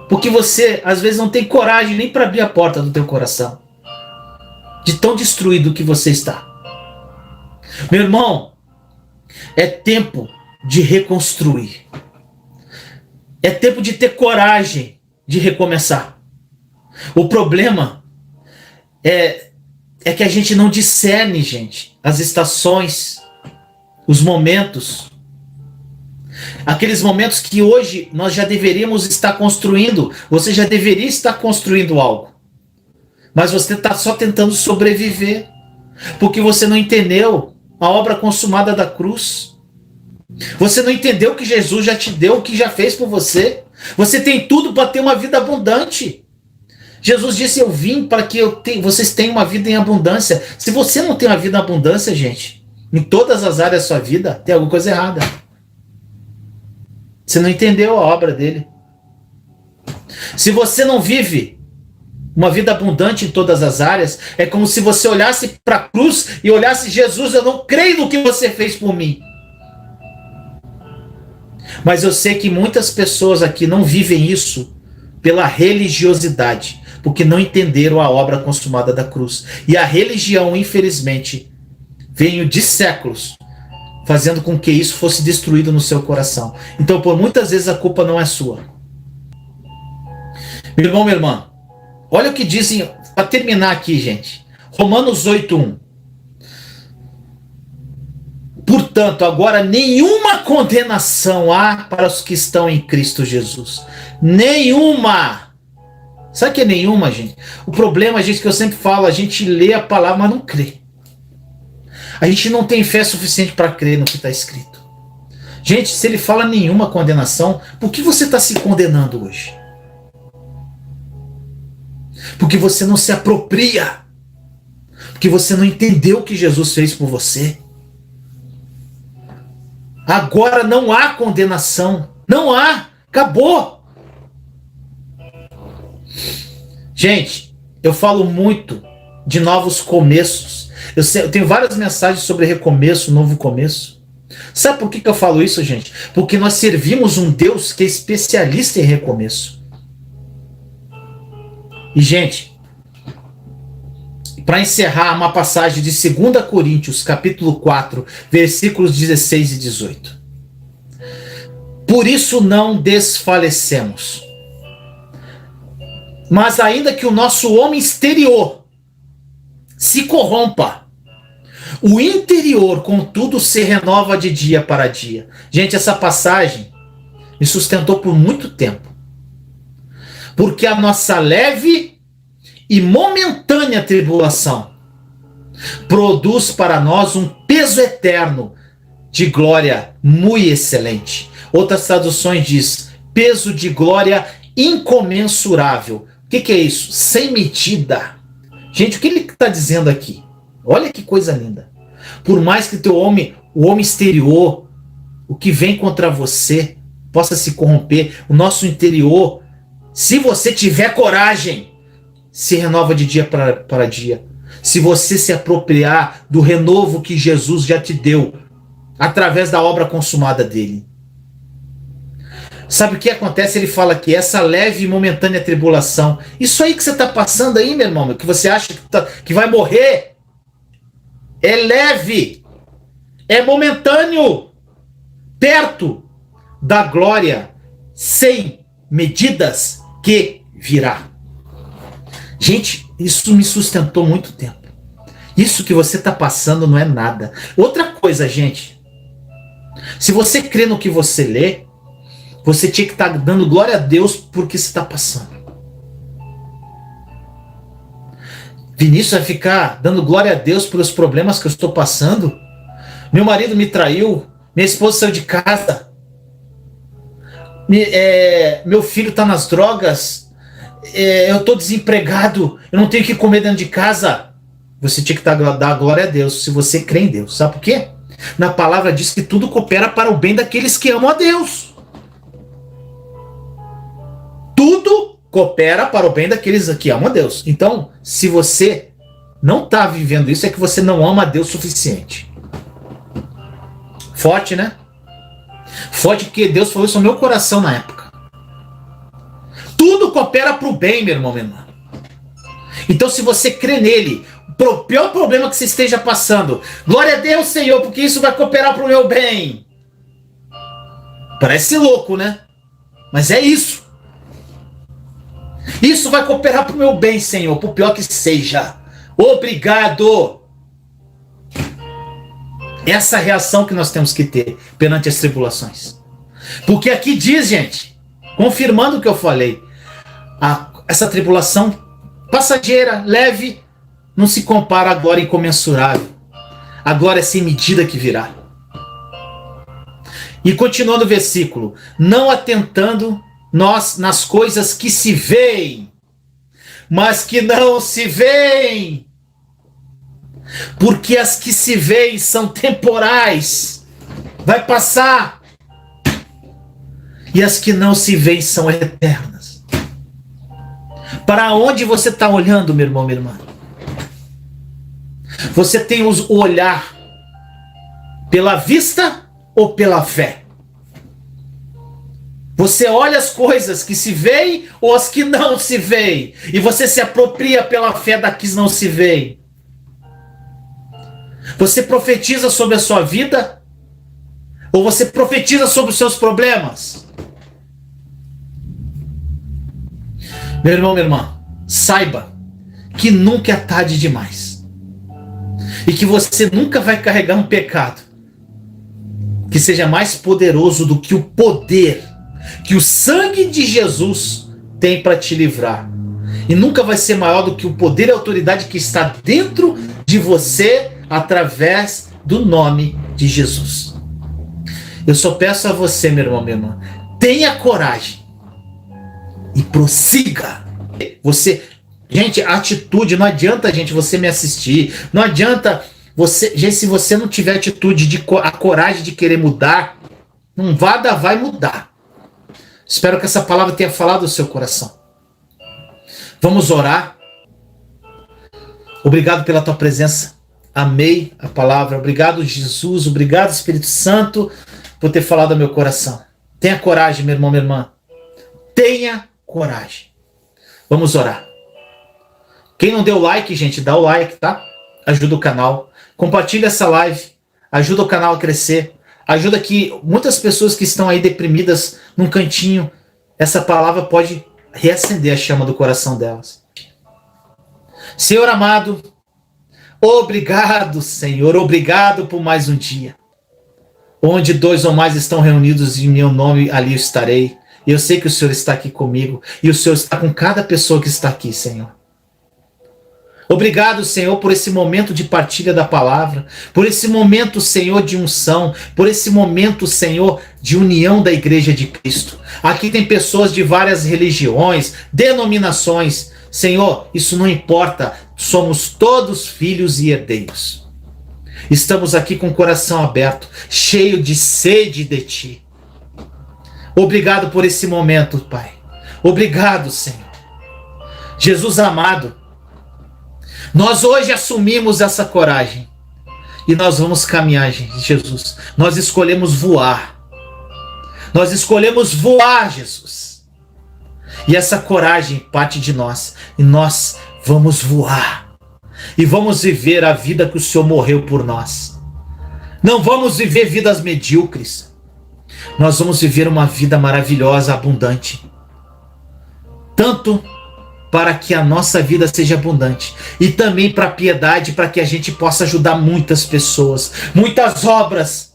Porque você, às vezes, não tem coragem nem para abrir a porta do teu coração. De tão destruído que você está. Meu irmão, é tempo de reconstruir. É tempo de ter coragem de recomeçar. O problema é que a gente não discerne, gente, as estações, os momentos. Aqueles momentos que hoje nós já deveríamos estar construindo. Você já deveria estar construindo algo. Mas você está só tentando sobreviver. Porque você não entendeu a obra consumada da cruz. Você não entendeu que Jesus já te deu, o que já fez por você. Você tem tudo para ter uma vida abundante. Jesus disse, eu vim para que vocês tenham uma vida em abundância. Se você não tem uma vida em abundância, gente, em todas as áreas da sua vida, tem alguma coisa errada. Você não entendeu a obra dele. Se você não vive uma vida abundante em todas as áreas. É como se você olhasse para a cruz e olhasse: Jesus, eu não creio no que você fez por mim. Mas eu sei que muitas pessoas aqui não vivem isso pela religiosidade, porque não entenderam a obra consumada da cruz. E a religião, infelizmente, veio de séculos fazendo com que isso fosse destruído no seu coração. Então, por muitas vezes, a culpa não é sua. Meu irmão, minha irmã, olha o que dizem, para terminar aqui, gente. Romanos 8:1. Portanto, agora nenhuma condenação há para os que estão em Cristo Jesus. Nenhuma. Sabe o que é nenhuma, gente? O problema, gente, que eu sempre falo, a gente lê a palavra, mas não crê. A gente não tem fé suficiente para crer no que está escrito. Gente, se ele fala nenhuma condenação, por que você está se condenando hoje? Porque você não se apropria. Porque você não entendeu o que Jesus fez por você. Agora não há condenação. Não há. Acabou. Gente, eu falo muito de novos começos. Eu tenho várias mensagens sobre recomeço, novo começo. Sabe por que eu falo isso, gente? Porque nós servimos um Deus que é especialista em recomeço. E, gente, para encerrar, uma passagem de 2 Coríntios, capítulo 4, versículos 16 e 18. Por isso não desfalecemos. Mas ainda que o nosso homem exterior se corrompa, o interior, contudo, se renova de dia para dia. Gente, essa passagem me sustentou por muito tempo. Porque a nossa leve e momentânea tribulação produz para nós um peso eterno de glória muito excelente. Outras traduções diz peso de glória incomensurável. O que é isso? Sem medida. Gente, o que ele está dizendo aqui? Olha que coisa linda. Por mais que o homem exterior, o que vem contra você, possa se corromper, o nosso interior, se você tiver coragem, se renova de dia para dia. Se você se apropriar do renovo que Jesus já te deu, através da obra consumada dele. Sabe o que acontece? Ele fala que essa leve e momentânea tribulação, isso aí que você está passando aí, meu irmão, que você acha que vai morrer, é leve, é momentâneo, perto da glória sem medidas que virá. Gente, isso me sustentou muito tempo. Isso que você está passando não é nada. Outra coisa, gente, se você crê no que você lê, você tinha que estar dando glória a Deus por que você está passando. Vinícius vai ficar dando glória a Deus pelos problemas que eu estou passando? Meu marido me traiu, minha esposa saiu de casa, meu filho está nas drogas, eu estou desempregado, eu não tenho o que comer dentro de casa. Você tinha que dar glória a Deus se você crê em Deus. Sabe por quê? Na palavra diz que tudo coopera para o bem daqueles que amam a Deus. Tudo coopera para o bem daqueles que amam a Deus. Então, se você não está vivendo isso, é que você não ama a Deus o suficiente. Forte, né? Forte, porque Deus falou isso no meu coração na época. Tudo coopera para o bem, meu irmão, minha irmã. Então, se você crê nele, o pior problema que você esteja passando, glória a Deus, Senhor, porque isso vai cooperar para o meu bem. Parece louco, né? Mas é isso. Isso vai cooperar para o meu bem, Senhor, por pior que seja. Obrigado. Essa reação que nós temos que ter perante as tribulações. Porque aqui diz, gente, confirmando o que eu falei, essa tribulação passageira, leve, não se compara à glória incomensurável. A glória sem medida que virá. E continuando o versículo, não atentando nós nas coisas que se veem, mas que não se veem, porque as que se veem são temporais, vai passar, e as que não se veem são eternas. Para onde você está olhando, meu irmão, minha irmã? Você tem o olhar pela vista ou pela fé? Você olha as coisas que se veem ou as que não se veem? E você se apropria pela fé da que não se veem? Você profetiza sobre a sua vida? Ou você profetiza sobre os seus problemas? Meu irmão, minha irmã, saiba que nunca é tarde demais. E que você nunca vai carregar um pecado que seja mais poderoso do que o poder que o sangue de Jesus tem para te livrar. E nunca vai ser maior do que o poder e a autoridade que está dentro de você através do nome de Jesus. Eu só peço a você, meu irmão, minha irmã, tenha coragem e prossiga. Gente, atitude, não adianta, gente, você me assistir, não adianta você, gente, se você não tiver atitude, a coragem de querer mudar, não vai mudar. Espero que essa palavra tenha falado ao seu coração. Vamos orar. Obrigado pela tua presença. Amei a palavra. Obrigado, Jesus. Obrigado, Espírito Santo, por ter falado ao meu coração. Tenha coragem, meu irmão, minha irmã. Tenha coragem. Vamos orar. Quem não deu like, gente, dá o like, tá? Ajuda o canal. Compartilha essa live. Ajuda o canal a crescer. Ajuda que muitas pessoas que estão aí deprimidas num cantinho, essa palavra pode reacender a chama do coração delas. Senhor amado, obrigado, Senhor, obrigado por mais um dia. Onde 2 ou mais estão reunidos em meu nome, ali eu estarei. E eu sei que o Senhor está aqui comigo, e o Senhor está com cada pessoa que está aqui, Senhor. Obrigado, Senhor, por esse momento de partilha da palavra, por esse momento, Senhor, de unção, por esse momento, Senhor, de união da Igreja de Cristo. Aqui tem pessoas de várias religiões, denominações. Senhor, isso não importa, somos todos filhos e herdeiros. Estamos aqui com o coração aberto, cheio de sede de Ti. Obrigado por esse momento, Pai. Obrigado, Senhor. Jesus amado, nós hoje assumimos essa coragem e nós vamos caminhar, Jesus. Nós escolhemos voar. Nós escolhemos voar, Jesus. E essa coragem parte de nós e nós vamos voar. E vamos viver a vida que o Senhor morreu por nós. Não vamos viver vidas medíocres. Nós vamos viver uma vida maravilhosa, abundante. Tanto para que a nossa vida seja abundante. E também para a piedade, para que a gente possa ajudar muitas pessoas. Muitas obras.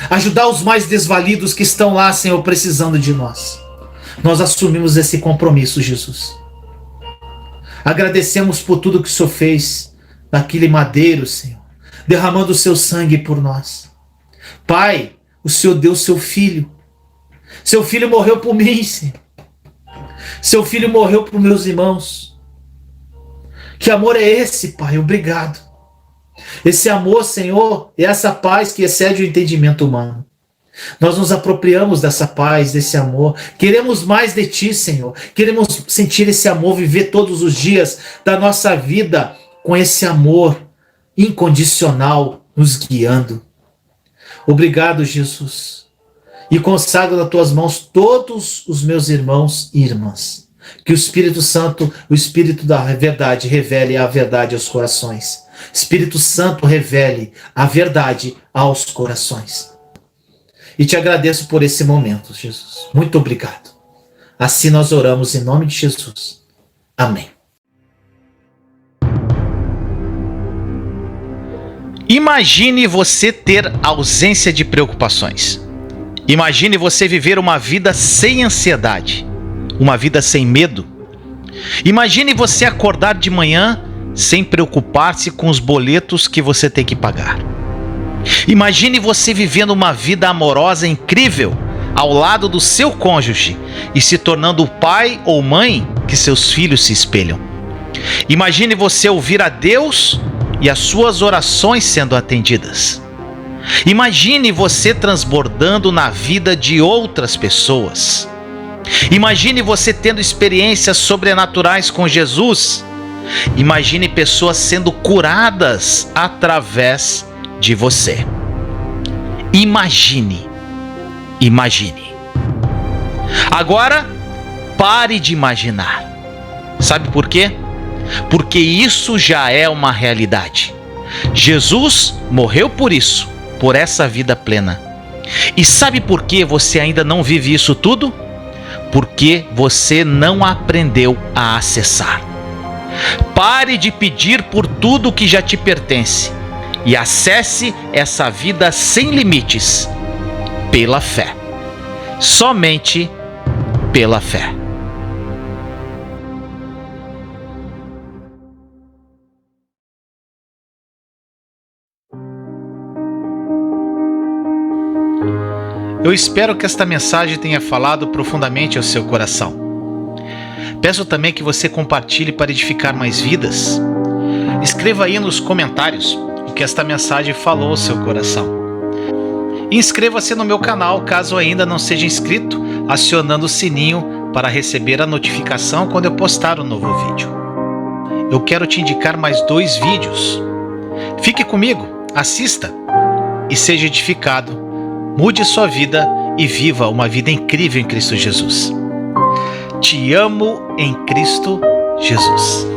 Ajudar os mais desvalidos que estão lá, Senhor, precisando de nós. Nós assumimos esse compromisso, Jesus. Agradecemos por tudo que o Senhor fez naquele madeiro, Senhor. Derramando o seu sangue por nós. Pai, o Senhor deu o seu filho. Seu filho morreu por mim, Senhor. Seu filho morreu por meus irmãos. Que amor é esse, Pai? Obrigado. Esse amor, Senhor, é essa paz que excede o entendimento humano. Nós nos apropriamos dessa paz, desse amor. Queremos mais de Ti, Senhor. Queremos sentir esse amor, viver todos os dias da nossa vida com esse amor incondicional nos guiando. Obrigado, Jesus. E consagro nas Tuas mãos todos os meus irmãos e irmãs. Que o Espírito Santo, o Espírito da verdade, revele a verdade aos corações. Espírito Santo, revele a verdade aos corações. E Te agradeço por esse momento, Jesus. Muito obrigado. Assim nós oramos em nome de Jesus. Amém. Imagine você ter ausência de preocupações. Imagine você viver uma vida sem ansiedade, uma vida sem medo. Imagine você acordar de manhã sem preocupar-se com os boletos que você tem que pagar. Imagine você vivendo uma vida amorosa incrível ao lado do seu cônjuge e se tornando o pai ou mãe que seus filhos se espelham. Imagine você ouvir a Deus e as suas orações sendo atendidas. Imagine você transbordando na vida de outras pessoas. Imagine você tendo experiências sobrenaturais com Jesus. Imagine pessoas sendo curadas através de você. Imagine. Agora, pare de imaginar. Sabe por quê? Porque isso já é uma realidade. Jesus morreu por isso, por essa vida plena. E sabe por que você ainda não vive isso tudo? Porque você não aprendeu a acessar. Pare de pedir por tudo que já te pertence e acesse essa vida sem limites, pela fé. Somente pela fé. Eu espero que esta mensagem tenha falado profundamente ao seu coração. Peço também que você compartilhe para edificar mais vidas. Escreva aí nos comentários o que esta mensagem falou ao seu coração. E inscreva-se no meu canal caso ainda não seja inscrito, acionando o sininho para receber a notificação quando eu postar um novo vídeo. Eu quero te indicar mais 2 vídeos. Fique comigo, assista e seja edificado. Mude sua vida e viva uma vida incrível em Cristo Jesus. Te amo em Cristo Jesus.